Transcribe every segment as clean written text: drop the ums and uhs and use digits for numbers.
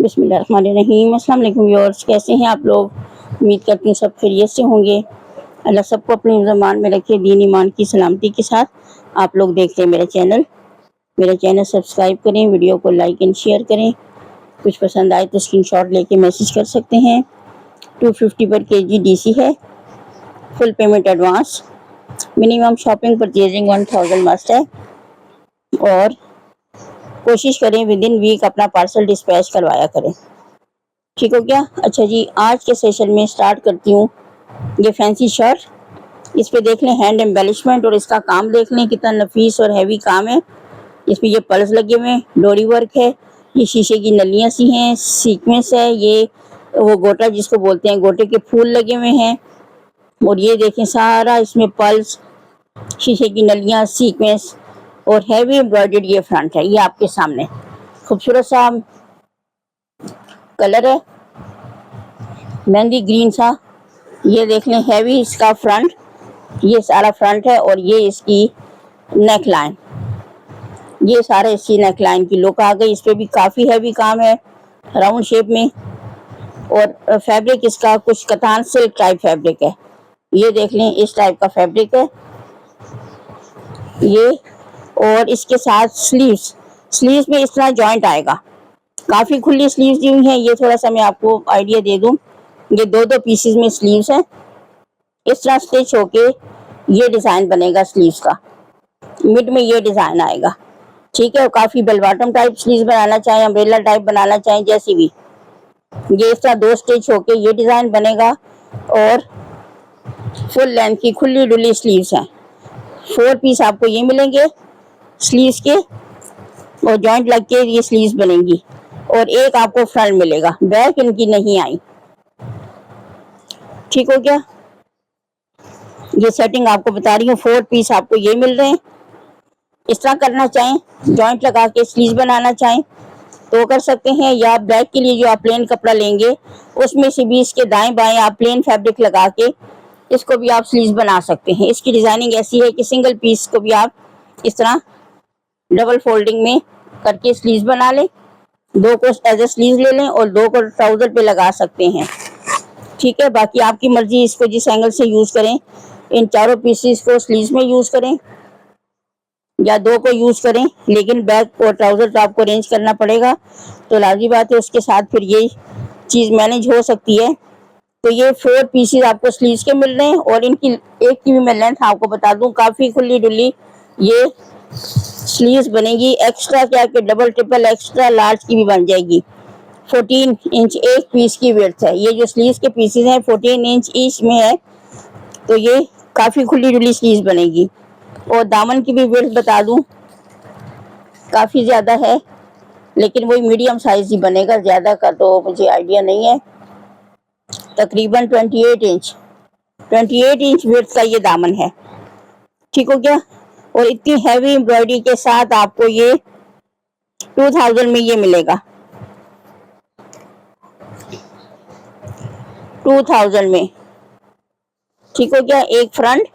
बिस्मिल्लाहिर्रहमानिर्रहीम। अस्सलाम वालेकुम व्यूअर्स, कैसे हैं आप लोग? उम्मीद करती हूँ सब खैरियत से होंगे। अल्लाह सबको अपने ज़मान में रखे, दीन ईमान की सलामती के साथ। आप लोग देखते हैं मेरा चैनल सब्सक्राइब करें, वीडियो को लाइक एंड शेयर करें। कुछ पसंद आए तो स्क्रीनशॉट लेके मैसेज कर सकते हैं। 250 पर केजी डीसी है, full payment advance. Minimum shopping purchasing 1000 must है और कोशिश करें विद इन वीक अपना पार्सल डिस्पैच करवाया करें। ठीक हो गया? अच्छा जी, आज के सेशन में स्टार्ट करती हूँ। ये फैंसी शर्ट, इस पे देख लें हैंड एम्बेलिशमेंट और इसका काम देख लें कितना नफीस और हैवी काम है। इसमें ये पर्ल्स लगे हुए हैं, डोरी वर्क है, ये शीशे की नलियाँ सी हैं, सीक्वेंस है, ये वो गोटा जिसको बोलते हैं, गोटे के फूल लगे हुए हैं। और ये देखें सारा इसमें पर्ल्स, शीशे की नलियाँ, सीक्वेंस और हैवी एम्ब्रॉयडर्ड ये फ्रंट है। ये आपके सामने खूबसूरत सा कलर है, मेहंदी ग्रीन सा। ये देख लें हैवी इसका फ्रंट, ये सारा फ्रंट है और ये इसकी नेक लाइन, ये सारे इसकी नेक लाइन की लुक आ गई। इस पर भी काफ़ी हैवी काम है राउंड शेप में। और फैब्रिक इसका कुछ कतान सिल्क टाइप फैब्रिक है। ये देख लें इस टाइप का फैब्रिक है ये। और इसके साथ स्लीव्स में इस तरह जॉइंट आएगा, काफ़ी खुली स्लीव्स दी हुई हैं। ये थोड़ा सा मैं आपको आइडिया दे दूं, ये दो पीसेस में स्लीव्स हैं। इस तरह स्टिच होके ये डिज़ाइन बनेगा स्लीव्स का, मिड में ये डिज़ाइन आएगा। ठीक है, और काफ़ी बेल बॉटम टाइप स्लीव्स बनाना चाहें, अम्ब्रेला टाइप बनाना चाहें, जैसी भी, ये इस तरह दो स्टिच होके ये डिज़ाइन बनेगा। और फुल लेंथ की खुली डुली स्लीव्स हैं। 4 पीस आपको ये मिलेंगे स्लीव्स के, और जॉइंट लग के ये स्लीव्स बनेंगी। और एक आपको फ्रंट मिलेगा, बैक इनकी नहीं आई। ठीक हो गया? ये सेटिंग आपको बता रही हूँ। 4 पीस आपको ये मिल रहे हैं। इस तरह करना चाहें, जॉइंट लगा के स्लीव्स बनाना चाहें तो कर सकते हैं, या बैक के लिए जो आप प्लेन कपड़ा लेंगे उसमें से भी इसके दाएं बाएं आप प्लेन फैब्रिक लगा के इसको भी आप स्लीव्स बना सकते हैं। इसकी डिज़ाइनिंग ऐसी है कि सिंगल पीस को भी आप इस तरह डबल फोल्डिंग में करके स्लीव्स बना लें, दो को एज ए स्लीव ले लें और दो को ट्राउज़र पे लगा सकते हैं। ठीक है, बाकी आपकी मर्जी, इसको जिस एंगल से यूज़ करें। इन चारों पीसेस को स्लीव्स में यूज़ करें या दो को यूज़ करें, लेकिन बैक और ट्राउज़र तो आपको अरेंज करना पड़ेगा, तो लाज़मी बात है उसके साथ फिर ये चीज़ मैनेज हो सकती है। तो ये 4 पीसेस आपको स्लीव्स के मिल रहे हैं। और इनकी एक की भी मैं लेंथ आपको बता दूं, काफ़ी खुली डुली ये स्लीव्स बनेगी। एक्स्ट्रा क्या कि डबल ट्रिपल एक्स्ट्रा लार्ज की भी बन जाएगी। 14 इंच एक पीस की विड्थ है। ये जो स्लीव्स के पीसेस हैं 14 इंच ईच में है, तो ये काफ़ी खुली डुली स्लीव्स बनेगी। और दामन की भी विड्थ बता दूं, काफ़ी ज़्यादा है, लेकिन वही मीडियम साइज़ ही बनेगा, ज़्यादा का तो मुझे आइडिया नहीं है। तकरीबन 28 इंच विड्थ का ये दामन है। ठीक हो गया? और इतनी हैवी एम्ब्रॉयडरी के साथ आपको ये 2000 में ये मिलेगा, 2000 में। ठीक हो गया? एक फ्रंट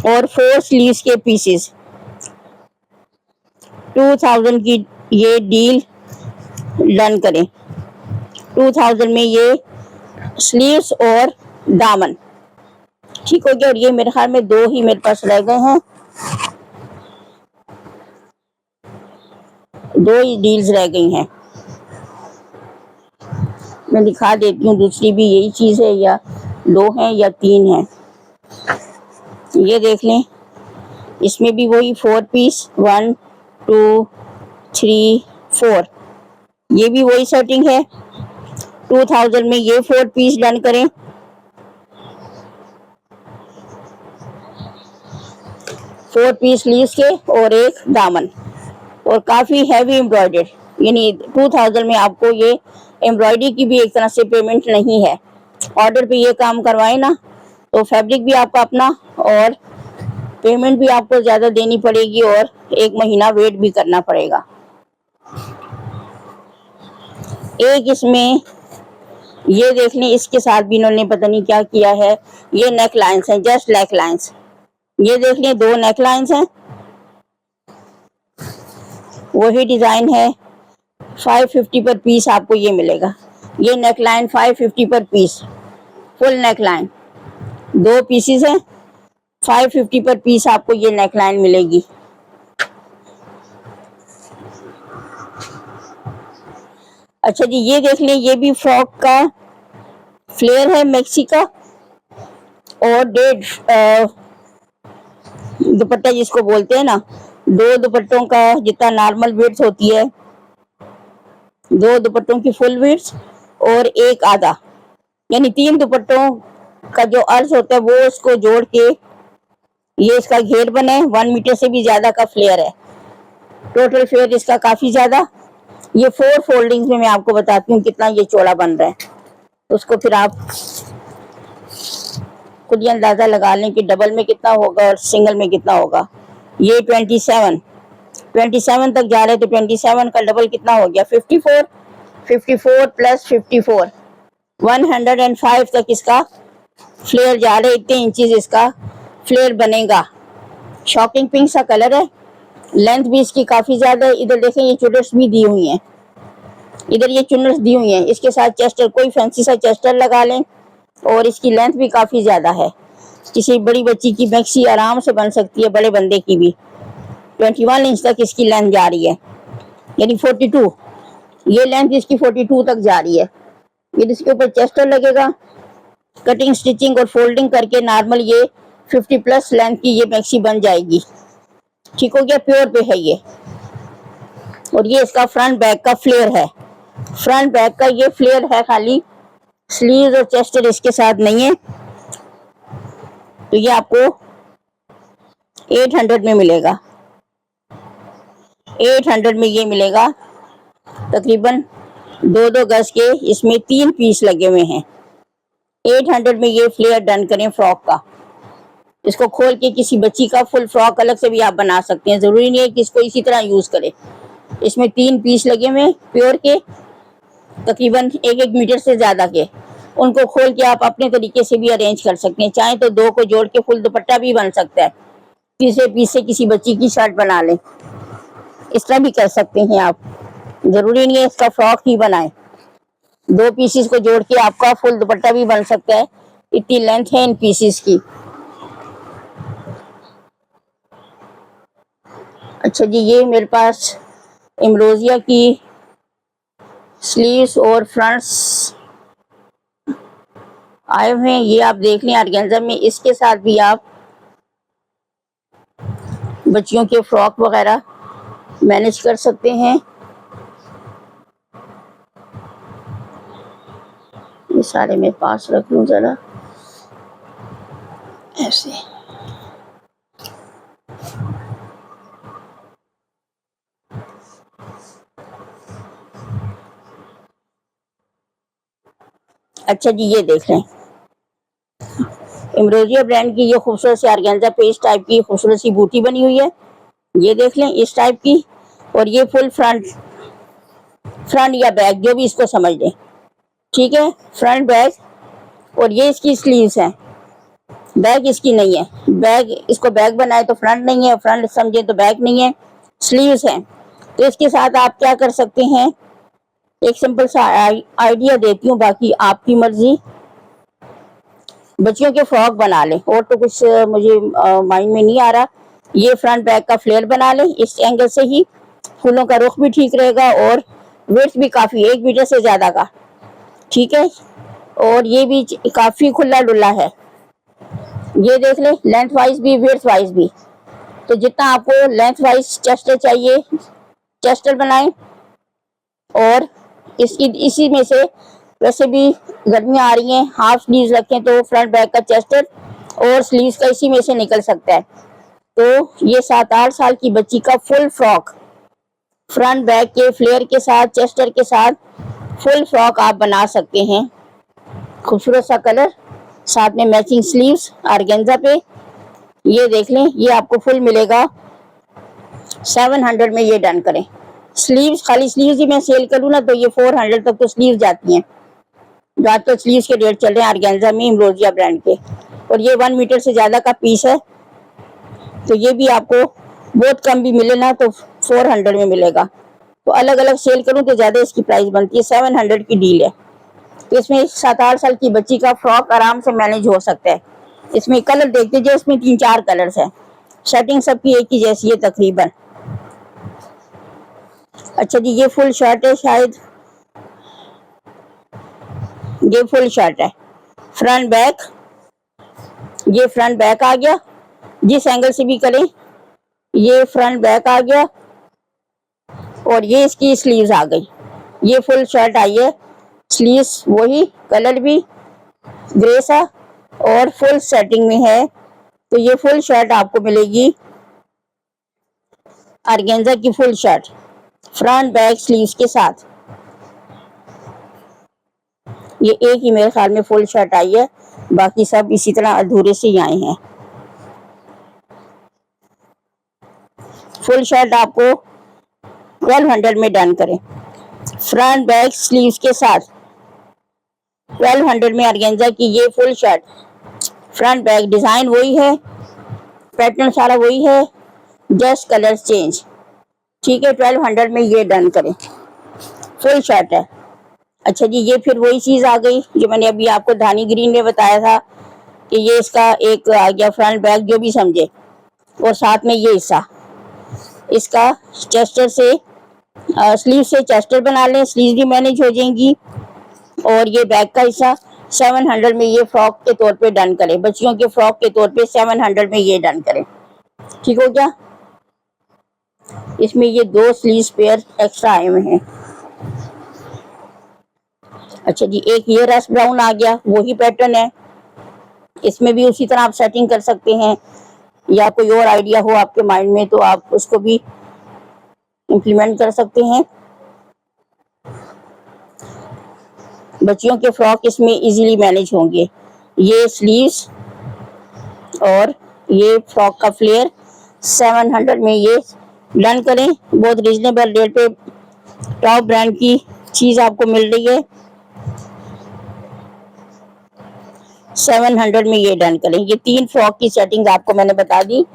और 4 स्लीव्स के पीसेस, 2000 की ये डील डन करें। 2000 में ये स्लीव्स और दामन। ठीक हो गया? और ये मेरे ख्याल में 2 ही मेरे पास रह गए हैं, 2 ही डील्स रह गई हैं। मैं दिखा देती हूँ, दूसरी भी यही चीज़ है, या 2 हैं या 3 हैं। ये देख लें, इसमें भी वही 4 पीस, 1 2 3 4, ये भी वही सेटिंग है। 2000 में ये 4 पीस डन करें। 4 पीस स्लीव्स के और एक दामन, और काफ़ी हैवी एम्ब्रॉयडर्ड, यानी 2000 में आपको ये एम्ब्रॉयडरी की भी एक तरह से पेमेंट नहीं है। ऑर्डर पे ये काम करवाएं ना, तो फैब्रिक भी आपका अपना और पेमेंट भी आपको ज़्यादा देनी पड़ेगी और 1 महीना वेट भी करना पड़ेगा। एक इसमें ये देख लें, इसके साथ भी इन्होंने पता नहीं क्या किया है। ये नेक लाइन्स हैं, जस्ट नेक लाइन्स। ये देख लें, 2 नेक लाइन्स हैं, वही डिज़ाइन है। 550 पर पीस आपको ये मिलेगा। ये नेकलाइन 550 पर पीस, फुल नेकलाइन, 2 पीसेस है, 550 पर पीस आपको ये नेकलाइन मिलेगी। अच्छा जी, ये देख लें, ये भी फ्रॉक का फ्लेयर है मैक्सी का, और 1.5 दुपट्टा जिसको बोलते हैं ना, 2 दुपट्टों का जितना नॉर्मल विड्थ होती है, 2 दुपट्टों की फुल विड्थ और 1 आधा, यानी 3 दुपट्टों का जो अर्ज होता है वो उसको जोड़ के ये इसका घेर बने। 1 मीटर से भी ज्यादा का फ्लेयर है, टोटल फ्लेयर इसका काफी ज्यादा। ये 4 फोल्डिंग्स में मैं आपको बताती हूँ कितना ये चौड़ा बन रहा है, उसको फिर आप खुद ही अंदाजा लगा लें कि डबल में कितना होगा और सिंगल में कितना होगा। ये 27 तक जा रहे, तो 27 का डबल कितना हो गया, 54, 54 प्लस 54, 105 तक इसका फ्लेयर जा रहे, इतने इंचेस इसका फ्लेयर बनेगा। शॉकिंग पिंक सा कलर है, लेंथ भी इसकी काफी ज्यादा है। इधर देखें, ये चुनर्स भी दी हुई हैं, इधर ये चुनर्स दी हुई हैं, इसके साथ चेस्टर, कोई फैंसी सा चेस्टर लगा लें, और इसकी लेंथ भी काफी ज्यादा है। किसी बड़ी बच्ची की मैक्सी आराम से बन सकती है, बड़े बंदे की भी। 21 इंच तक इसकी लेंथ जा रही है, यानी 42, ये लेंथ इसकी 42 तक जा रही है। ये इसके ऊपर चेस्टर लगेगा, कटिंग स्टिचिंग और फोल्डिंग करके नॉर्मल ये 50 प्लस लेंथ की ये मैक्सी बन जाएगी। ठीक हो गया, प्योर पे है ये। और ये इसका फ्रंट बैक का फ्लेयर है, फ्रंट बैक का ये फ्लेयर है, खाली स्लीव्स और चेस्टर इसके साथ नहीं है। तो ये आपको 800 में मिलेगा, 800 में ये मिलेगा। तकरीबन 2-2 गज के इसमें 3 पीस लगे हुए हैं। 800 में ये फ्लेयर डन करें फ्रॉक का। इसको खोल के किसी बच्ची का फुल फ्रॉक अलग से भी आप बना सकते हैं, जरूरी नहीं है कि इसको इसी तरह यूज करें। इसमें 3 पीस लगे हुए प्योर के, तकरीबन 1-1 मीटर से ज्यादा के। उनको खोल के आप अपने तरीके से भी अरेंज कर सकते हैं, चाहे तो 2 को जोड़ के फुल दुपट्टा भी बन सकता है, तीसरे पीस से किसी बच्ची की शर्ट बना लें, इस तरह भी कर सकते हैं आप। जरूरी नहीं है इसका फ्रॉक ही बनाएं, 2 पीसेस को जोड़ के आपका फुल दुपट्टा भी बन सकता है, इतनी लेंथ है इन पीसेस की। अच्छा जी, ये मेरे पास एम्ब्रोजिया की स्लीव्स और फ्रंट्स आए हुए हैं, ये आप देख लें ऑर्गेन्जा में। इसके साथ भी आप बच्चियों के फ्रॉक वगैरह मैनेज कर सकते हैं। ये सारे मैं पास रख लूं जरा, ऐसे। अच्छा जी, ये देख लें, एम्ब्रोजिया ब्रांड की ये खूबसूरत सी ऑर्गेन्जा पे इस टाइप की खूबसूरत सी बूटी बनी हुई है, ये देख लें इस टाइप की। और ये फुल फ्रंट या बैक, जो भी इसको समझ लें, ठीक है, फ्रंट बैक। और ये इसकी स्लीव्स हैं, बैक इसकी नहीं है। बैक, इसको बैक बनाए तो फ्रंट नहीं है, फ्रंट समझे तो बैक नहीं है, स्लीव्स हैं। तो इसके साथ आप क्या कर सकते हैं, एक सिंपल सा आइडिया देती हूँ, बाकी आपकी मर्जी। बच्चियों के फ्रॉक बना लें, और तो कुछ मुझे माइंड में नहीं आ रहा। ये फ्रंट बैक का फ्लेयर बना लें, इस एंगल से ही फूलों का रुख भी ठीक रहेगा और वेट भी काफी, 1 मीटर से ज्यादा का, ठीक है। और ये भी काफी खुला डुल्ला है, ये देख ले, लेंथ वाइज भी वेट वाइज भी। तो जितना आपको लेंथ वाइज चेस्टर चाहिए, चेस्टर बनाएं, और इसी में से, वैसे भी गर्मियाँ आ रही हैं, हाफ स्लीव्स रखें तो फ्रंट बैक का चेस्टर और स्लीव्स का इसी में से निकल सकता है। तो ये 7-8 साल की बच्ची का फुल फ्रॉक, फ्रंट बैक के फ्लेयर के साथ, चेस्टर के साथ फुल फ्रॉक आप बना सकते हैं। खूबसूरत सा कलर, साथ में मैचिंग स्लीव्स ऑर्गेन्जा पे। ये देख लें, ये आपको फुल मिलेगा 700 में, ये डन करें। स्लीव्स, खाली स्लीव्स ही मैं सेल करूँ ना तो ये 400 तक तो स्लीव जाती हैं, जो आजकल स्लीव्स के रेट चल रहे हैं ऑर्गेन्जा में, एम्ब्रोजिया ब्रांड के। और ये 1 मीटर से ज्यादा का पीस है, तो ये भी आपको बहुत कम भी मिले ना तो 400 में मिलेगा। तो अलग अलग सेल करूं तो ज्यादा इसकी प्राइस बनती है। 700 की डील है। तो इसमें 7-8 साल की बच्ची का फ्रॉक आराम से मैनेज हो सकता है। इसमें कलर देख लीजिए, इसमें 3-4 कलर्स हैं। सेटिंग सबकी एक ही जैसी है तकरीबन। अच्छा जी, ये फुल शर्ट है, शायद ये फुल शर्ट है। फ्रंट बैक, ये फ्रंट बैक आ गया, जिस एंगल से भी करें ये फ्रंट बैक आ गया। और ये इसकी स्लीव्स आ गई। ये फुल शर्ट आई है, स्लीव्स वही, कलर भी ग्रे सा और फुल सेटिंग में है। तो ये फुल शर्ट आपको मिलेगी ऑर्गेन्जा की full shirt, front back sleeves के साथ। ये एक ही मेरे ख्याल में फुल शर्ट आई है, बाकी सब इसी तरह अधूरे से ही आए हैं। फुल शर्ट आपको 1200 में डन करें, फ्रंट बैक स्लीव्स के साथ। 1200 में ऑर्गेन्जा की ये full shirt, front back, design वही है, पैटर्न सारा वही है, जस्ट कलर चेंज। ठीक है, 1200 में ये डन करें, फुल शर्ट है। अच्छा जी, ये फिर वही चीज आ गई जो मैंने अभी आपको धानी ग्रीन में बताया था कि ये इसका एक आ गया फ्रंट बैक, जो भी समझे, और साथ में ये हिस्सा इसका चेस्टर से स्लीव से चेस्टर बना लें, स्लीव भी मैनेज हो जाएंगी। और ये बैक का हिस्सा 700 में ये फ्रॉक के तौर पे डन करें, बच्चियों के फ्रॉक के तौर पे 700 में ये डन करें। ठीक हो गया। इसमें ये 2 स्लीव पेयर एक्स्ट्रा आए हुए हैं। अच्छा जी, एक ये रस्ट ब्राउन आ गया, वही पैटर्न है। इसमें भी उसी तरह आप सेटिंग कर सकते हैं, या कोई और आइडिया हो आपके माइंड में तो आप उसको भी इम्प्लीमेंट कर सकते हैं। बच्चियों के फ्रॉक इसमें इजीली मैनेज होंगे। ये स्लीव्स और ये फ्रॉक का फ्लेयर 700 में ये डन करें। बहुत रीजनेबल रेट पे टॉप ब्रांड की चीज आपको मिल रही है। 700 में ये डन करें। ये 3 फ्रॉक की सेटिंग आपको मैंने बता दी,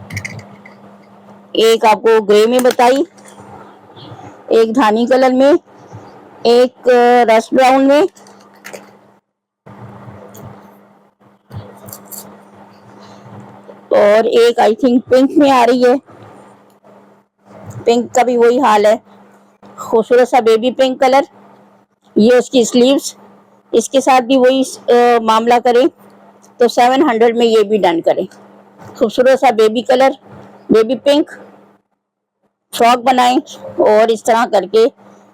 एक आपको ग्रे में बताई, एक धानी कलर में, एक रस्ट ब्राउन में, और एक आई थिंक पिंक में आ रही है। पिंक का भी वही हाल है, खूबसूरत सा बेबी पिंक कलर। ये उसकी स्लीव्स, इसके साथ भी वही मामला करें तो 700 में ये भी डन करें। खूबसूरत सा baby colour, baby pink frock बनाएं और इस तरह करके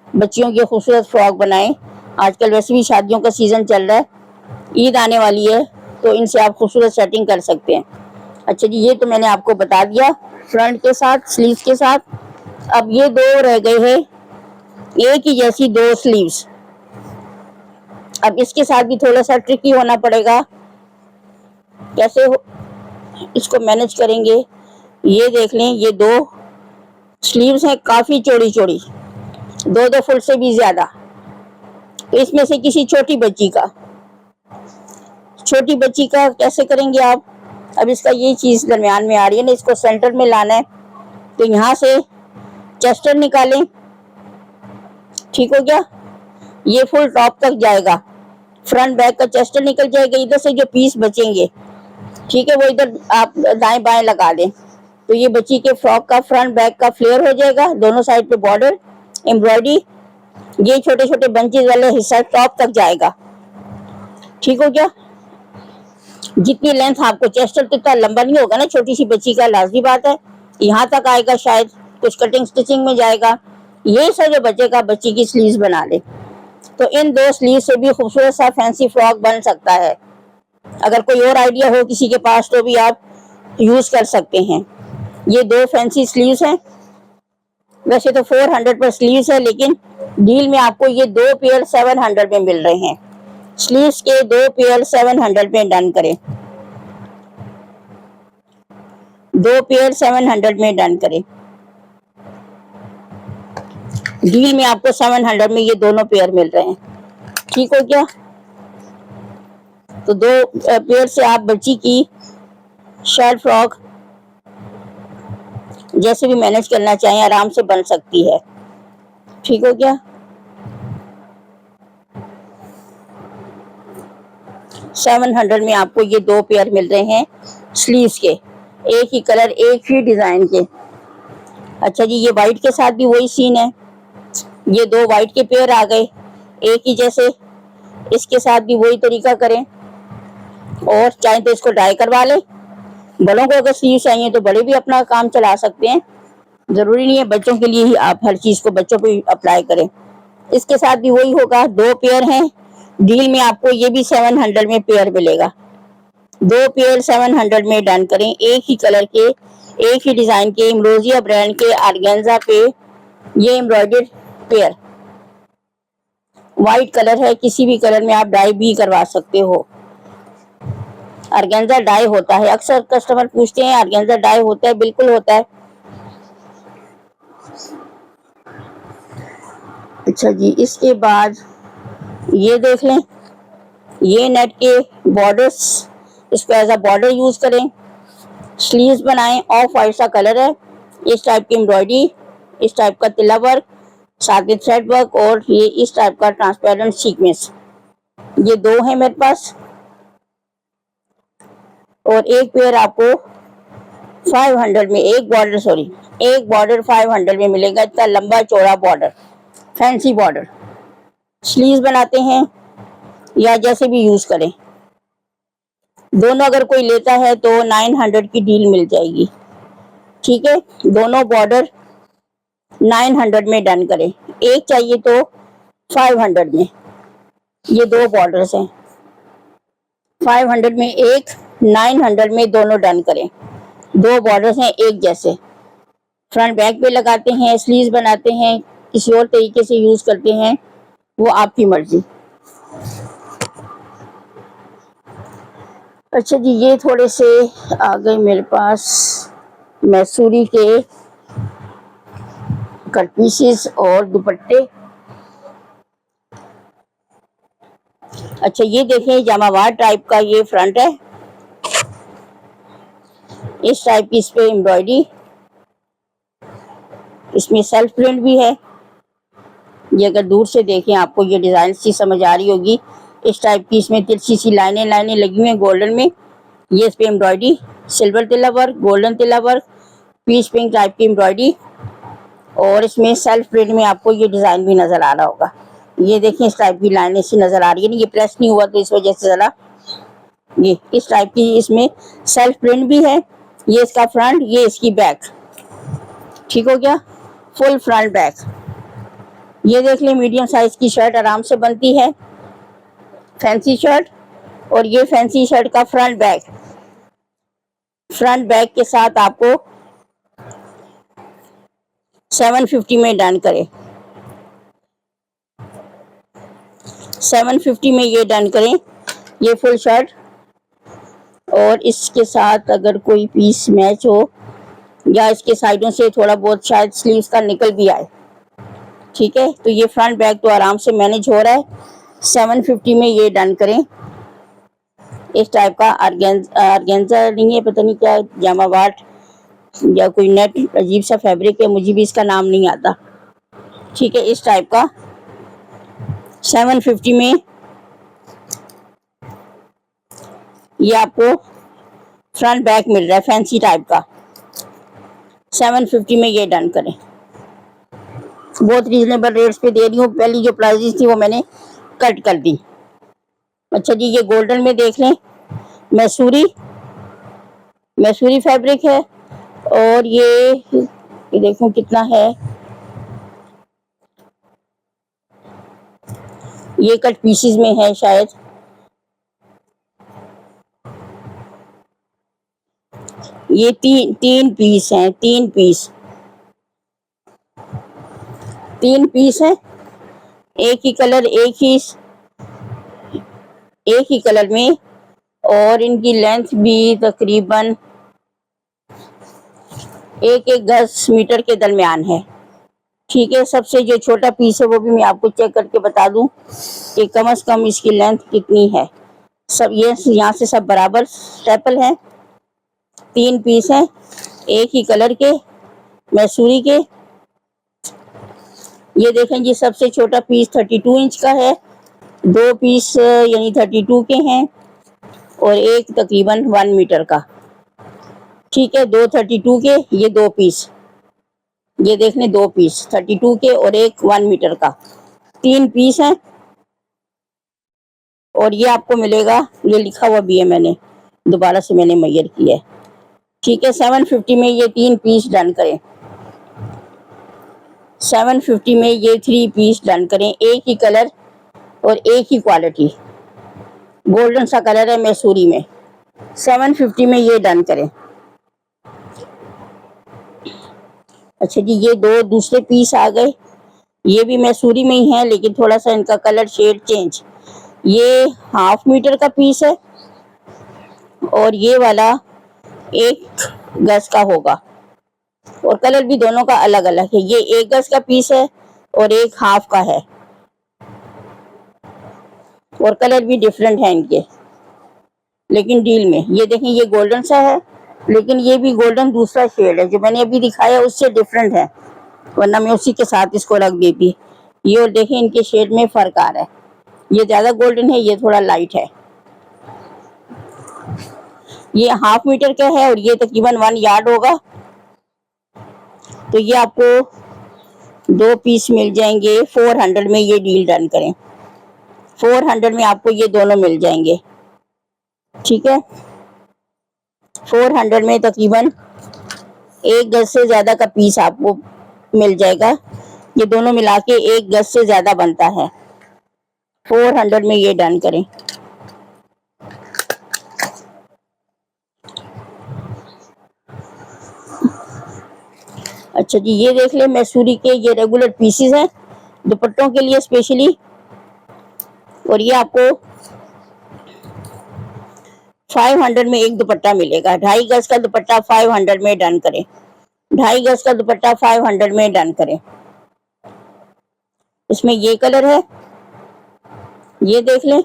बच्चियों की खूबसूरत फ्रॉक बनाएं। आजकल वैसे भी शादियों का सीजन चल रहा है, ईद आने वाली है, तो इनसे आप खूबसूरत सेटिंग कर सकते हैं। अच्छा जी, ये तो मैंने आपको बता दिया फ्रंट के साथ, स्लीव के साथ। अब ये 2 रह गए हैं, एक ही जैसी 2 स्लीव्स। अब इसके साथ भी थोड़ा सा ट्रिकी होना पड़ेगा, कैसे इसको मैनेज करेंगे। ये देख लें, ये 2 स्लीव्स हैं, काफी चौड़ी चौड़ी, 2 फुट से भी ज्यादा। तो इसमें से किसी छोटी बच्ची का कैसे करेंगे आप। अब इसका ये चीज दरमियान में आ रही है ना, इसको सेंटर में लाना है। तो यहाँ से चेस्टर निकालें, ठीक हो गया। ये फुल टॉप तक जाएगा, फ्रंट बैक का चेस्टर निकल जाएगा। इधर से जो पीस बचेंगे, ठीक है, वो इधर आप दाएं बाएं लगा दें। तो ये बच्ची के फ्रॉक का फ्रंट बैक का फ्लेयर हो जाएगा, दोनों साइड पे बॉर्डर, एम्ब्रॉयडरी। ये छोटे छोटे बंचेस वाले हिस्सा टॉप तक जाएगा, ठीक हो गया। जितनी लेंथ आपको, चेस्टर तो इतना लंबा नहीं होगा ना छोटी सी बच्ची का, लाजमी बात है यहाँ तक आएगा, शायद कुछ कटिंग स्टिचिंग में जाएगा। ये सब जो बचेगा बच्ची की स्लीव्स बना ले, तो इन 2 स्लीव से भी खूबसूरत सा फैंसी फ्रॉक बन सकता है। अगर कोई और आइडिया हो किसी के पास तो भी आप यूज कर सकते हैं। ये 2 फैंसी स्लीव्स हैं, वैसे तो 400 पर स्लीव्स है, लेकिन डील में आपको ये 2 पेयर 700 में मिल रहे हैं। स्लीव्स के 2 पेयर 700 में डन करें, 2 पेयर 700 में डन करें। डील में आपको 700 में ये दोनों पेयर मिल रहे हैं, ठीक हो गया। तो 2 पेयर से आप बच्ची की शर्ट फ्रॉक जैसे भी मैनेज करना चाहें आराम से बन सकती है। ठीक हो गया। 700 में आपको ये 2 पेयर मिल रहे हैं स्लीव्स के, एक ही कलर एक ही डिजाइन के। अच्छा जी, ये वाइट के साथ भी वही सीन है, ये 2 वाइट के पेयर आ गए एक ही जैसे। इसके साथ भी वही तरीका करें, और चाहे तो इसको डाई करवा लें। बड़ों को अगर स्लीव चाहिए तो बड़े भी अपना काम चला सकते हैं, जरूरी नहीं है बच्चों के लिए ही आप हर चीज को बच्चों पे अप्लाई करें। इसके साथ भी वही होगा, 2 पेयर हैं डील में, आपको ये भी 700 में पेयर मिलेगा। 2 पेयर 700 में डन करें, एक ही कलर के एक ही डिजाइन के इम्रोजिया ब्रांड के ऑर्गेन्जा पे ये एम्ब्रॉयडर्ड पेयर। व्हाइट कलर है, किसी भी कलर में आप डाई भी करवा सकते हो। ऑर्गेन्जा डाई होता है, अक्सर कस्टमर पूछते हैं ऑर्गेन्जा डाई होता है, बिल्कुल होता है। अच्छा जी, इसके बाद ये देख लें, ये नेट के बॉर्डर्स, इसको एज अ बॉर्डर यूज करें, स्लीव्स बनाएं। ऑफ वाइट सा कलर है, इस टाइप की एम्ब्रॉयडरी, इस टाइप का तिल्ला वर्क, साथ में थ्रेड वर्क, और ये इस टाइप का ट्रांसपेरेंट सीक्वेंस। ये 2 है मेरे पास, और एक पेयर आपको 500 में, एक बॉर्डर 500 में मिलेगा। इतना लंबा चौड़ा बॉर्डर, फैंसी बॉर्डर। स्लीव्स बनाते हैं या जैसे भी यूज करें, दोनों अगर कोई लेता है तो 900 की डील मिल जाएगी। ठीक है, दोनों बॉर्डर 900 में डन करें, एक चाहिए तो 500 में। ये 2 बॉर्डर्स हैं, 500 में एक, 900 में दोनों डन करें। 2 बॉर्डर्स हैं एक जैसे, फ्रंट बैक पे लगाते हैं, स्लीव्स बनाते हैं, किसी और तरीके से यूज करते हैं, वो आपकी मर्जी। अच्छा जी, ये थोड़े से आ गए मेरे पास मैसूरी के कट पीसेस और दुपट्टे। अच्छा, ये देखें, जामावार टाइप का ये फ्रंट है, इस टाइप की इस पे एम्ब्रॉयडरी, इसमें सेल्फ प्रिंट भी है। ये अगर दूर से देखें आपको ये डिजाइन सी समझ आ रही होगी, इस टाइप की इसमें तिरछी सी लाइनें लगी हुई हैं गोल्डन में। ये इस पे embroidery, silver tilla work, golden tilla work, peach pink type की एम्ब्रॉयडरी, और इसमें सेल्फ प्रिंट में आपको ये डिजाइन भी नजर आ रहा होगा। ये देखिए, इस टाइप की लाइनें सी नजर आ रही है, ये प्रेस नहीं हुआ तो इस वजह से जरा, ये इस टाइप की इसमें सेल्फ प्रिंट भी है। ये इसका फ्रंट, ये इसकी बैक। ठीक हो गया, फुल फ्रंट बैक। ये देख लें, मीडियम साइज की शर्ट आराम से बनती है, फैंसी शर्ट, और ये फैंसी शर्ट का फ्रंट बैक के साथ आपको 750 में डन करें, 750 में ये डन करें, ये फुल शर्ट। और इसके साथ अगर कोई पीस मैच हो, या इसके साइडों से थोड़ा बहुत शायद स्लीव्स का निकल भी आए, ठीक है, तो ये फ्रंट बैक तो आराम से मैनेज हो रहा है। 750 में ये डन करें। इस टाइप का ऑर्गेन्जा नहीं है, पता नहीं क्या, जामावाट या कोई नेट अजीब सा फैब्रिक है, मुझे भी इसका नाम नहीं आता। ठीक है, इस टाइप का 750 में ये आपको फ्रंट बैक मिल रहा है, फैंसी टाइप का। 750 में ये डन करें, बहुत रीजनेबल रेट्स पे दे रही हूँ। पहली जो प्राइजेस थी वो मैंने कट कर दी। अच्छा जी, ये गोल्डन में देख लें, मैसूरी फैब्रिक है, और ये देखो कितना है, ये कट पीसेस में है शायद। ये तीन पीस हैं, तीन पीस हैं, एक ही कलर, एक ही कलर में, और इनकी लेंथ भी तकरीबन 1-1 गज मीटर के दरमियान है। ठीक है, सबसे जो छोटा पीस है वो भी मैं आपको चेक करके बता दूं कि कम से कम इसकी लेंथ कितनी है। सब ये यहाँ से सब बराबर स्टेपल है। 3 पीस हैं, एक ही कलर के, मैसूरी के, ये देखें जी, सबसे छोटा पीस 32 इंच का है, 2 पीस यानी 32 के हैं और एक तकरीबन 1 मीटर का। ठीक है, 2 32 के, ये 2 पीस, ये देख लें 2 पीस 32 के और एक 1 मीटर का, 3 पीस हैं। और ये आपको मिलेगा, ये लिखा हुआ भी है, मैंने दोबारा से मैंने मेजर किया है। ठीक है, 750 में ये 3 पीस डन करें, 750 में ये 3 पीस डन करें, एक ही कलर और एक ही क्वालिटी, गोल्डन सा कलर है मैसूरी में, 750 में ये डन करें। अच्छा जी, ये 2 दूसरे पीस आ गए, ये भी मैसूरी में ही है लेकिन थोड़ा सा इनका कलर शेड चेंज। ये 1/2 मीटर का पीस है और ये वाला 1 गज का होगा और कलर भी दोनों का अलग अलग है। ये 1 गज का पीस है और एक 1/2 का है और कलर भी डिफरेंट है इनके, लेकिन डील में। ये देखें, ये गोल्डन सा है लेकिन ये भी गोल्डन दूसरा शेड है, जो मैंने अभी दिखाया उससे डिफरेंट है, वरना मैं उसी के साथ इसको रख देती। ये और देखें, इनके शेड में फ़र्क आ रहा है, ये ज़्यादा गोल्डन है, ये थोड़ा लाइट है। ये 1/2 मीटर का है और ये तकरीबन 1 यार्ड होगा। तो ये आपको 2 पीस मिल जाएंगे 400 में, ये डील डन करें, 400 में आपको ये दोनों मिल जाएंगे। ठीक है, 400 में तकरीबन 1 गज से ज़्यादा का पीस आपको मिल जाएगा, ये दोनों मिला के 1 गज से ज़्यादा बनता है। 400 में ये डन करें। अच्छा जी, ये देख लें, मैसूरी के ये रेगुलर पीसेस हैं दुपट्टों के लिए स्पेशली, और ये आपको 500 में एक दुपट्टा मिलेगा। 2.5 गज का दुपट्टा 500 में डन करें, 2.5 गज का दुपट्टा 500 में डन करें। इसमें ये कलर है, ये देख लें,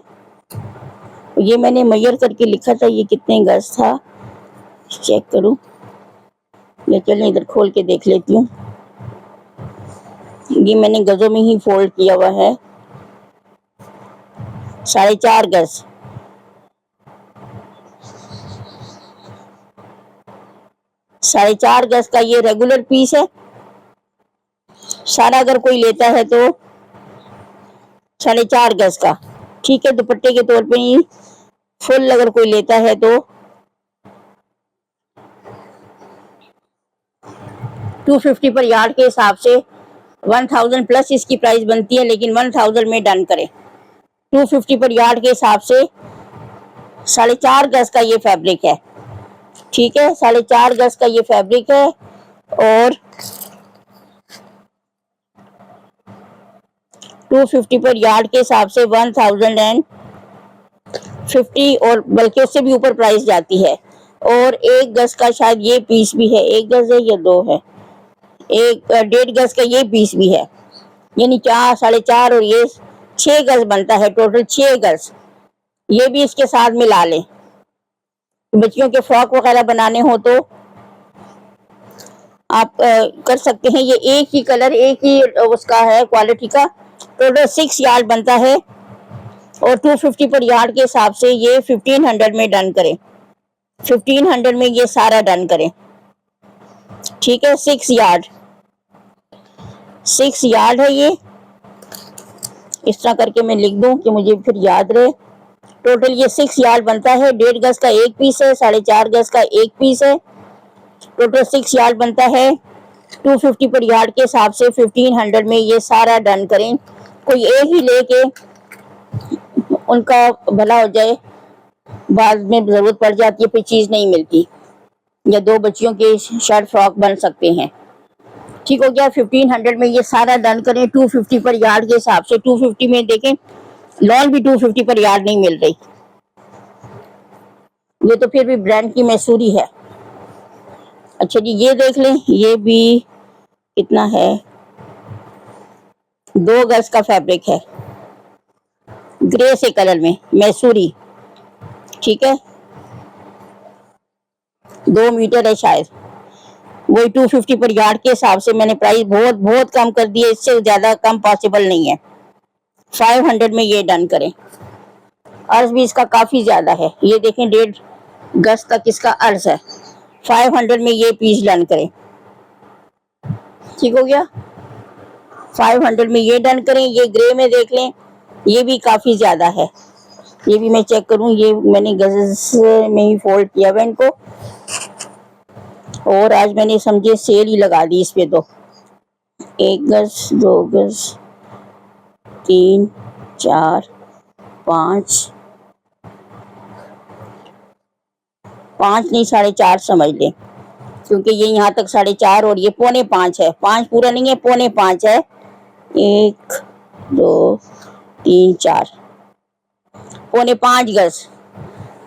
ये मैंने मेजर करके लिखा था, ये कितने गज था चेक करूं, ये चलें इधर खोल के देख लेती हूँ। ये मैंने गजों में ही फोल्ड किया हुआ है, 4.5 गज, 4.5 गज का ये रेगुलर पीस है। सारा अगर कोई लेता है तो 4.5 गज का, ठीक है, दुपट्टे के तौर पे ही फुल अगर कोई लेता है तो 250 पर यार्ड के हिसाब से 1000 प्लस इसकी प्राइस बनती है, लेकिन 1000 में डन करें। 250 पर यार्ड के हिसाब से 4.5 गज का ये फैब्रिक है। ठीक है, 4.5 गज का ये फैब्रिक है और 250 पर यार्ड के हिसाब से 1050 और बल्कि उससे भी ऊपर प्राइस जाती है। और 1 गज का शायद ये पीस भी है, 1 गज है या 2 है, 1.5 गज का ये पीस भी है, यानी 4 4.5 और ये 6 गज बनता है, टोटल 6 गज। ये भी इसके साथ मिला लें, बच्चियों के फ्रॉक वगैरह बनाने हो तो आप कर सकते हैं। ये एक ही कलर, एक ही उसका है क्वालिटी का, टोटल 6 यार्ड बनता है और 250 पर यार्ड के हिसाब से ये 1500 में डन करें, 1500 में ये सारा डन करें। ठीक है, 6 यार्ड, 6 यार्ड है ये, इस तरह करके मैं लिख दूं कि मुझे फिर याद रहे। टोटल ये 6 यार्ड बनता है, 1.5 गज का एक पीस है, 4.5 गज का एक पीस है, टोटल 6 यार्ड बनता है। 250 पर यार्ड के हिसाब से 1500 में ये सारा डन करें। कोई एक ही लेके उनका भला हो जाए, बाद में जरूरत पड़ जाती है फिर चीज नहीं मिलती, या 2 बच्चियों के शर्ट फ्रॉक बन सकते हैं। ठीक हो गया, 1500 में ये सारा डन करें 250 पर यार्ड के हिसाब से। 250 में देखें, लॉन भी 250 पर यार्ड नहीं मिल रही, ये तो फिर भी ब्रांड की मैसूरी है। अच्छा जी, ये देख लें, ये भी कितना है, 2 गज का फैब्रिक है, ग्रे से कलर में मैसूरी। ठीक है, 2 मीटर है शायद, वही 250 पर यार्ड के हिसाब से मैंने प्राइस बहुत बहुत कम कर दी है, इससे ज्यादा कम पॉसिबल नहीं है। 500 में ये डन करें। अर्ज भी इसका काफी ज्यादा है, ये देखें 1.5 गज तक इसका अर्ज है। 500 में ये पीस डन करें। ठीक हो गया। 500 में ये डन करें। ये ग्रे में देख लें, ये भी काफी ज्यादा है। ये भी मैं चेक करूं, ये मैंने गज में ही फोल्ड किया हुआ इनको, और आज मैंने समझे सेल ही लगा दी इस पे। तो 1 गज, 2 गज, 3, 4, 5 नहीं 4.5 समझ लें, क्योंकि ये यहाँ तक 4.5 और ये 4.25 है। 5 पूरा नहीं है, 4.25 है। 1, 2, 3, 4, 4.25 गज,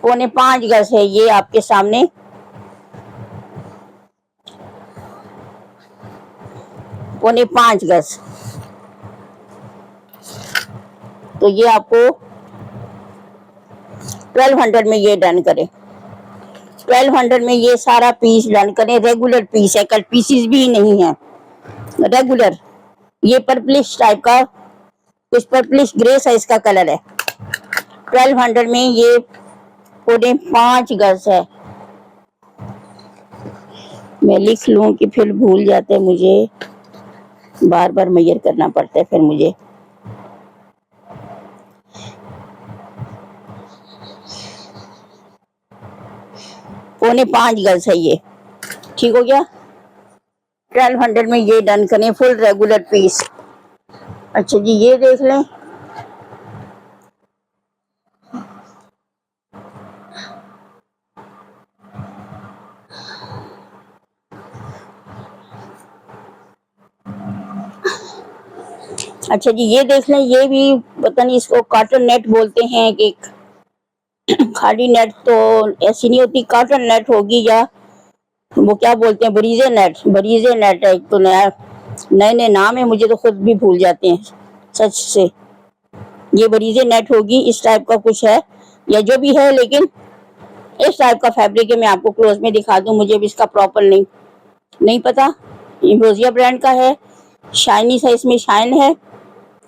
4.25 गज है ये आपके सामने। 4.25 गज। तो ये आपको 1200 में ये डन करें। 1200 में ये सारा पीस डन करें। रेगुलर पीस है, कल पीसीस भी नहीं है, रेगुलर। ये पर्पलिश टाइप का, कुछ पर्पलिश ग्रे साइज का कलर है। 1200 में ये 4.5 गज है। मैं लिख लूं कि फिर भूल जाते, मुझे बार बार मेजर करना पड़ता है फिर मुझे। पौने 5 गज है ये। ठीक हो गया। 1200 में ये डन करें, फुल रेगुलर पीस। अच्छा जी, ये देख लें, अच्छा जी ये देख लें, ये भी पता नहीं इसको कॉटन नेट बोलते हैं कि खाली नेट तो ऐसी नहीं होती, कॉटन नेट होगी या वो क्या बोलते हैं, बरीजे नेट। बरीजे नेट है एक तो, नया नए नए नाम है, मुझे तो खुद भी भूल जाते हैं सच से। ये बरीजे नेट होगी, इस टाइप का कुछ है या जो भी है, लेकिन इस टाइप का फैब्रिक है। मैं आपको क्लोज में दिखा दूं, मुझे भी इसका प्रॉपर नहीं पता। इम्ब्रोजिया ब्रांड का है, शाइनी सा इसमें शाइन है,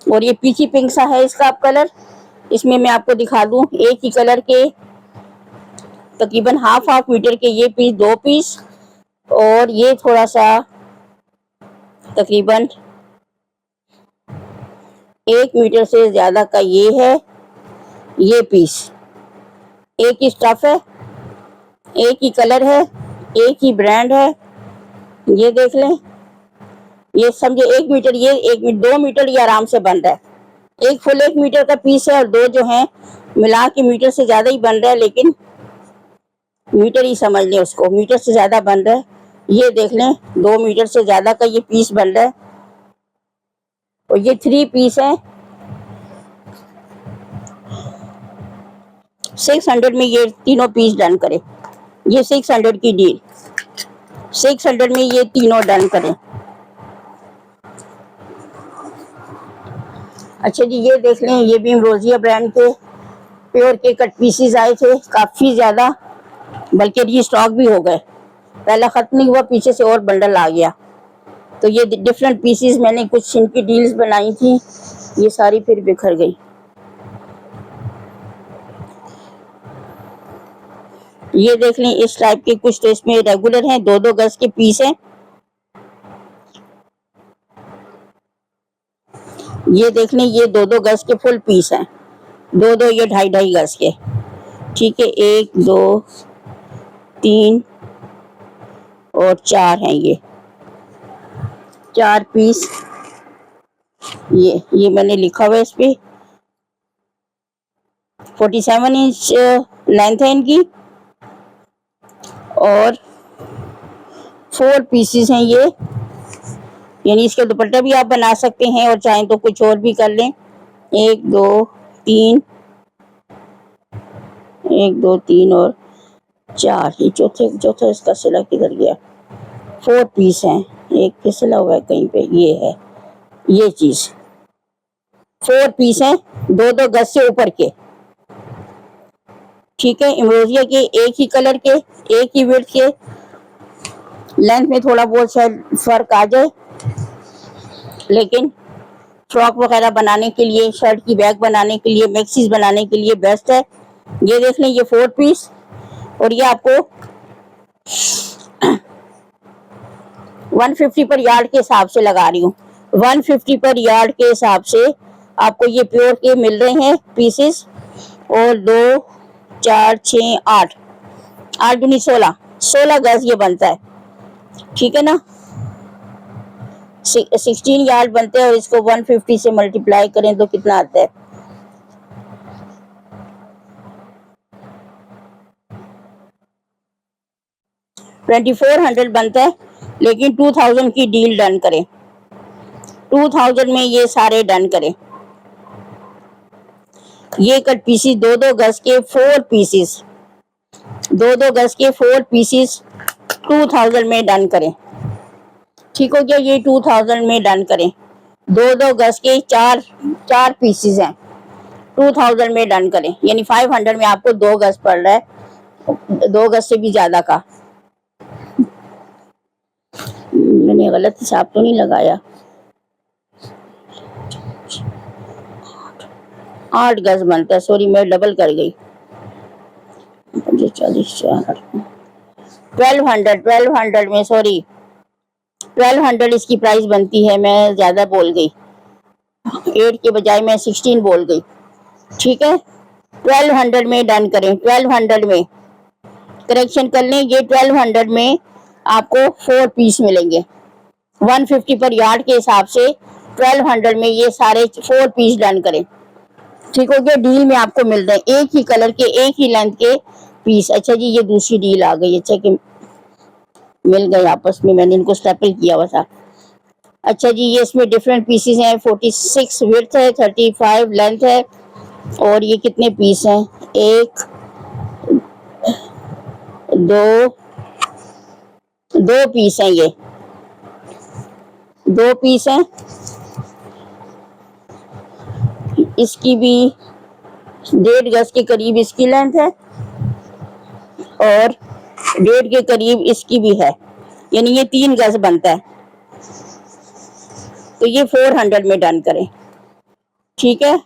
और ये पीची पिंक सा है इसका आप कलर। इसमें मैं आपको दिखा दूं, एक ही कलर के तकरीबन हाफ मीटर के ये पीस, 2 पीस, और ये थोड़ा सा तकरीबन 1 मीटर से ज्यादा का ये है, ये पीस। एक ही स्टफ है, एक ही कलर है, एक ही ब्रांड है। ये देख लें, ये समझे 1 मीटर, ये 2 मीटर ये आराम से बन रहा है। एक फुल 1 मीटर का पीस है, और 2 जो है मिला के मीटर से ज्यादा ही बन रहा है, लेकिन मीटर ही समझ लें उसको, मीटर से ज्यादा बन रहा है। ये देख लें, 2 मीटर से ज्यादा का ये पीस बन रहा है, और ये 3 पीस है। 600 में ये तीनों पीस डन करें। ये 600 की डील, 600 में ये तीनों डन करें। अच्छा जी ये देख लें, ये भी इम्ब्रोजिया ब्रांड के प्योर के कट पीसीज आए थे, काफी ज्यादा, बल्कि रीस्टॉक भी हो गए। पहला खत्म नहीं हुआ, पीछे से और बंडल आ गया। तो ये डिफरेंट पीसीज मैंने कुछ इनकी डील्स बनाई थी, ये सारी फिर बिखर गई। ये देख लें, इस टाइप के कुछ तो इसमें रेगुलर हैं, 2-2 गज के पीस हैं। ये देख लें, ये 2-2 गज के फुल पीस हैं, 2-2 ये 2.5-2.5 गज के। ठीक है, 1, 2, 3 और 4 हैं ये 4 पीस। ये मैंने लिखा हुआ है इस पे, 47 इंच लेंथ है इनकी, और 4 पीसेस हैं ये, यानी इसके दुपट्टा भी आप बना सकते हैं, और चाहें तो कुछ और भी कर लें। 1, 2, 3, 1, 2, 3 और 4, ये चौथा इसका सिला किधर गया। 4 पीस हैं, एक पे सिला हुआ है कहीं पे, ये है ये चीज। 4 पीस हैं, 2-2 गज से ऊपर के। ठीक है, इम्ब्रोजिया के एक ही कलर के, एक ही विड्थ के, लेंथ में थोड़ा बहुत शायद फर्क आ जाए, लेकिन फ्रॉक वगैरह बनाने के लिए, शर्ट की बैग बनाने के लिए, मैक्सीज बनाने के लिए बेस्ट है। ये देख लें, ये 4 पीस, और ये आपको 150 पर यार्ड के हिसाब से लगा रही हूँ। 150 पर यार्ड के हिसाब से आपको ये प्योर के मिल रहे हैं पीसेस। और 2 4 6 8 8 दूनी 16 गज ये बनता है, ठीक है ना। 16 यार्ड बनते हैं, और इसको 150 से मल्टीप्लाई करें तो कितना आता है? 2400 बनता है। लेकिन 2000 की डील डन करें, 2000 में ये सारे डन करें। ये कट पीसीस 2-2 गज के 4 पीसीस, 2-2 गज के 4 पीसीस 2000 में डन करें, ठीक हो गया। ये 2000 में डन करें। 2-2 गज के 4 पीसीस हैं, 2000 में डन करें, यानी 500 में आपको 2 गज पड़ रहा है, 2 गज से भी ज्यादा का। मैंने गलत हिसाब तो नहीं लगाया, 8 गज बनता है, सॉरी मैं डबल कर गई। 1200 में, सॉरी 1200 इसकी प्राइस बनती है, मैं ज्यादा बोल गई, 8 के बजाय मैं 16 बोल गई, ठीक है। 1200 में डन करें, 1200 में करेक्शन कर लें। ये 1200 में आपको 4 पीस मिलेंगे। 150 पर यार्ड के हिसाब से 1200 में ये सारे 4 पीस डन करें, ठीक हो गया। डील में आपको मिल रहे हैं एक ही कलर के, एक ही लेंथ के पीस। अच्छा जी, ये दूसरी डील आ गई, अच्छा कि मिल गए आपस में, मैंने इनको स्टेपल किया हुआ था। अच्छा जी, ये इसमें डिफरेंट पीसेस हैं। 46 विड्थ है, 35 लेंथ है, और ये कितने पीस हैं? 1 2 पीस हैं, ये 2 पीस हैं। इसकी भी 1.5 गज के करीब इसकी लेंथ है, और 1.5 के करीब इसकी भी है, यानी ये 3 गज बनता है। तो ये 400 में डन करें, ठीक है।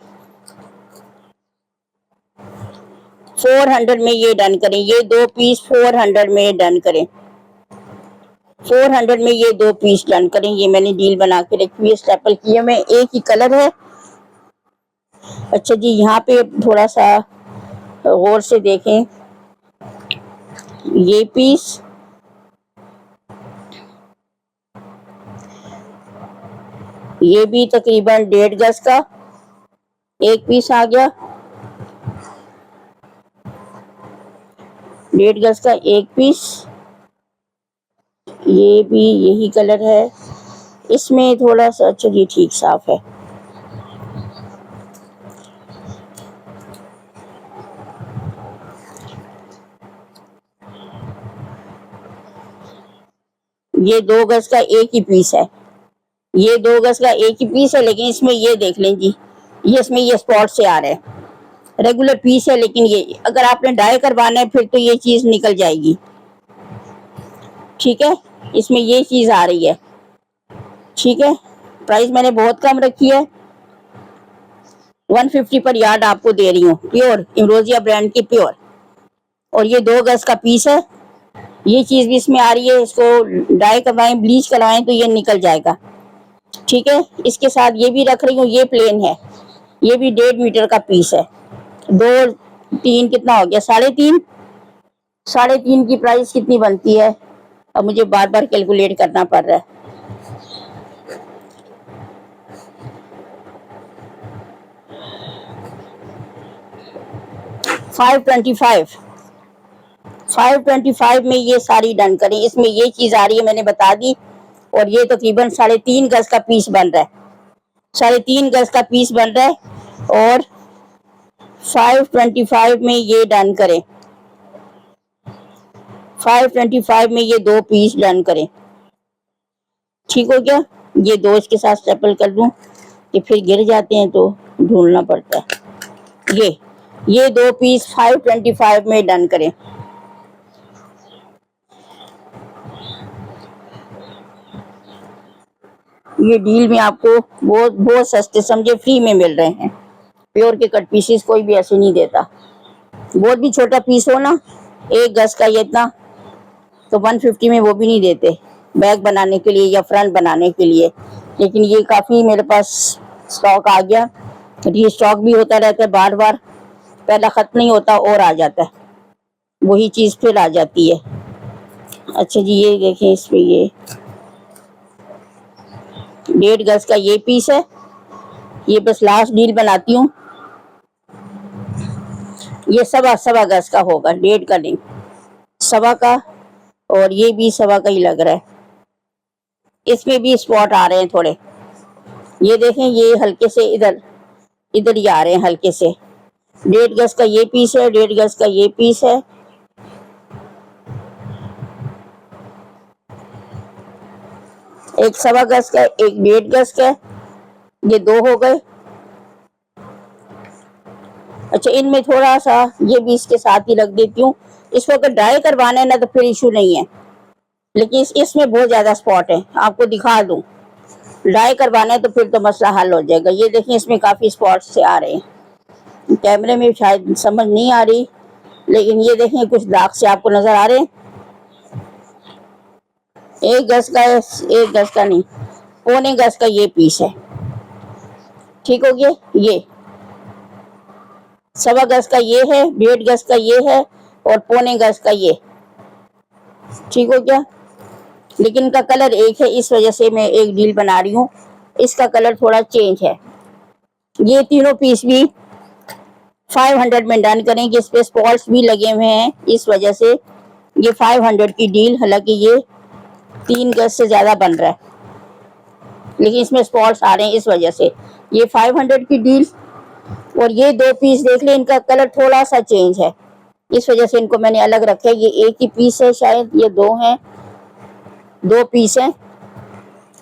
400 में ये डन करें, ये 2 पीस 400 में डन करें, 400 में ये 2 पीस डन करें। ये मैंने डील बना के रखी है, स्टेपल किए में, एक ही कलर है। अच्छा जी, यहाँ पे थोड़ा सा गौर से देखें, ये पीस, ये भी तकरीबन 1.5 गज का एक पीस आ गया, 1.5 गज का एक पीस। ये भी यही कलर है, इसमें थोड़ा सा, अच्छा जी ठीक साफ है। ये 2 गज का एक ही पीस है, ये 2 गज का एक ही पीस है, लेकिन इसमें ये देख लें जी, ये इसमें ये स्पॉट से आ रहा है। रेगुलर पीस है, लेकिन ये अगर आपने डाई करवाना है फिर तो ये चीज निकल जाएगी, ठीक है। इसमें ये चीज आ रही है, ठीक है। प्राइस मैंने बहुत कम रखी है, 150 पर यार्ड आपको दे रही हूँ, प्योर इम्रोजिया ब्रांड की प्योर। और ये 2 गज का पीस है, ये चीज भी इसमें आ रही है। इसको डाई करवाएं, ब्लीच करवाएं तो ये निकल जाएगा, ठीक है। इसके साथ ये भी रख रही हूँ, ये प्लेन है, ये भी 1.5 मीटर का पीस है। 2 3 कितना हो गया? 3.5, 3.5 की प्राइस कितनी बनती है? अब मुझे बार बार कैलकुलेट करना पड़ रहा है। 525 में ये सारी डन करें। इसमें ये चीज आ रही है, मैंने बता दी। और ये तकरीबन 3.5 गज का पीस बन रहा है, 3.5 गज का पीस बन रहा है। और 525 में ये डन करें, 525 में ये 2 पीस डन करें, ठीक हो गया। ये 2 इसके साथ स्टेपल कर दूं कि फिर गिर जाते हैं तो ढूंढना पड़ता है। ये 2 पीस 525 में डन करें। ये डील में आपको बहुत बहुत सस्ते समझे फ्री में मिल रहे हैं। प्योर के कट पीसेस कोई भी ऐसे नहीं देता। बहुत भी छोटा पीस हो ना, 1 गज का ये इतना, तो 150 में वो भी नहीं देते, बैग बनाने के लिए या फ्रंट बनाने के लिए। लेकिन ये काफ़ी मेरे पास स्टॉक आ गया, री स्टॉक भी होता रहता है बार बार, पहला ख़त्म नहीं होता और आ जाता है, वही चीज़ फिर आ जाती है। अच्छा जी, ये देखें, इस पे ये 1.5 गज का ये पीस है। ये बस लास्ट डील बनाती हूँ। ये सवा गज का होगा, 1.5 का नहीं, सवा का। और ये भी सवा का ही लग रहा है। इसमें भी स्पॉट आ रहे हैं थोड़े, ये देखें, ये हल्के से इधर इधर ही आ रहे हैं हल्के से। 1.5 गज का ये पीस है, 1.5 गज का ये पीस है। एक सवा गज का, एक 1.5 गज का, ये 2 हो गए। अच्छा, इनमें थोड़ा सा ये भी इसके साथ ही रख देती हूँ। इसको अगर ड्राई करवाना है ना तो फिर इशू नहीं है, लेकिन इसमें बहुत ज्यादा स्पॉट है, आपको दिखा दूं। ड्राई करवाना है तो फिर तो मसला हल हो जाएगा। ये देखिए, इसमें काफी स्पॉट से आ रहे हैं, कैमरे में शायद समझ नहीं आ रही, लेकिन ये देखें कुछ दाग से आपको नजर आ रहे हैं। 1 गज का, 1 गज का नहीं, 1.25 गज का ये पीस है। ठीक हो गया। ये सवा गज का ये है, 1.5 गज का ये है, और 1.25 गज का ये। ठीक हो गया। लेकिन इनका कलर एक है, इस वजह से मैं एक डील बना रही हूँ, इसका कलर थोड़ा चेंज है। ये तीनों पीस भी 500 में डन करें, जिस पे स्पॉट्स भी लगे हुए हैं, इस वजह से ये 500 की डील। हालांकि ये 3 गज से ज्यादा बन रहा है, लेकिन इसमें स्पॉट्स आ रहे हैं, इस वजह से ये 500 की डील। और ये 2 पीस देख लें, इनका कलर थोड़ा सा चेंज है, इस वजह से इनको मैंने अलग रखा है। ये एक ही पीस है शायद, ये 2 हैं, 2 पीस हैं,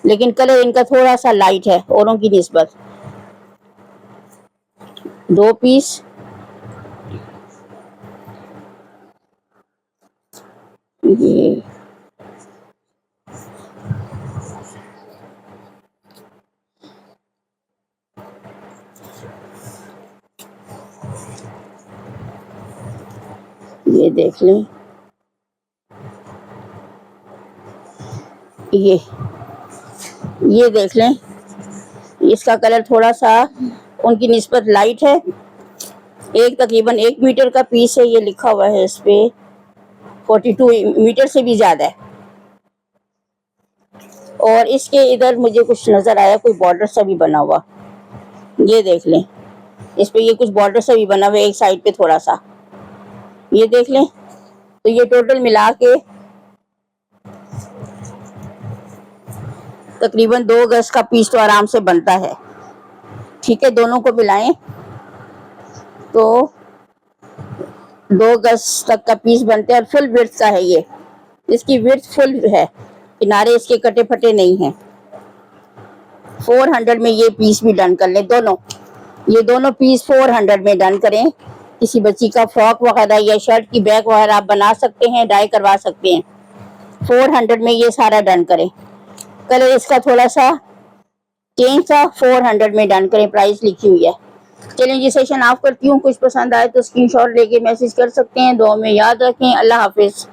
लेकिन कलर इनका थोड़ा सा लाइट है औरों की निस्बत। 2 पीस, ये देख लें, ये देख लें, इसका कलर थोड़ा सा उनकी निस्बत लाइट है। एक तकरीबन 1 मीटर का पीस है, ये लिखा हुआ है इस पे, 42 मीटर से भी ज्यादा है। और इसके इधर मुझे कुछ नजर आया, कोई बॉर्डर सा भी बना हुआ, ये देख लें, इस पे ये कुछ बॉर्डर सा भी बना हुआ है एक साइड पे थोड़ा सा, ये देख लें। तो ये टोटल मिला के तकरीबन 2 गज का पीस तो आराम से बनता है। ठीक है, दोनों को मिलाएं तो 2 गज तक का पीस बनते हैं, और फुल विड्थ का है ये, इसकी विड्थ फुल है, किनारे इसके कटे फटे नहीं हैं। 400 में ये पीस भी डन कर लें दोनों, ये दोनों पीस 400 में डन करें। किसी बच्ची का फ्रॉक वगैरह या शर्ट की बैग वगैरह आप बना सकते हैं, डाई करवा सकते हैं। 400 में ये सारा डन करें। कलर इसका थोड़ा सा चेंज था, 400 में डन करें, प्राइस लिखी हुई है। चलें जी, सेशन ऑफ करती हूँ। कुछ पसंद आए तो स्क्रीनशॉट लेके मैसेज कर सकते हैं। दुआ में याद रखें। अल्लाह हाफिज।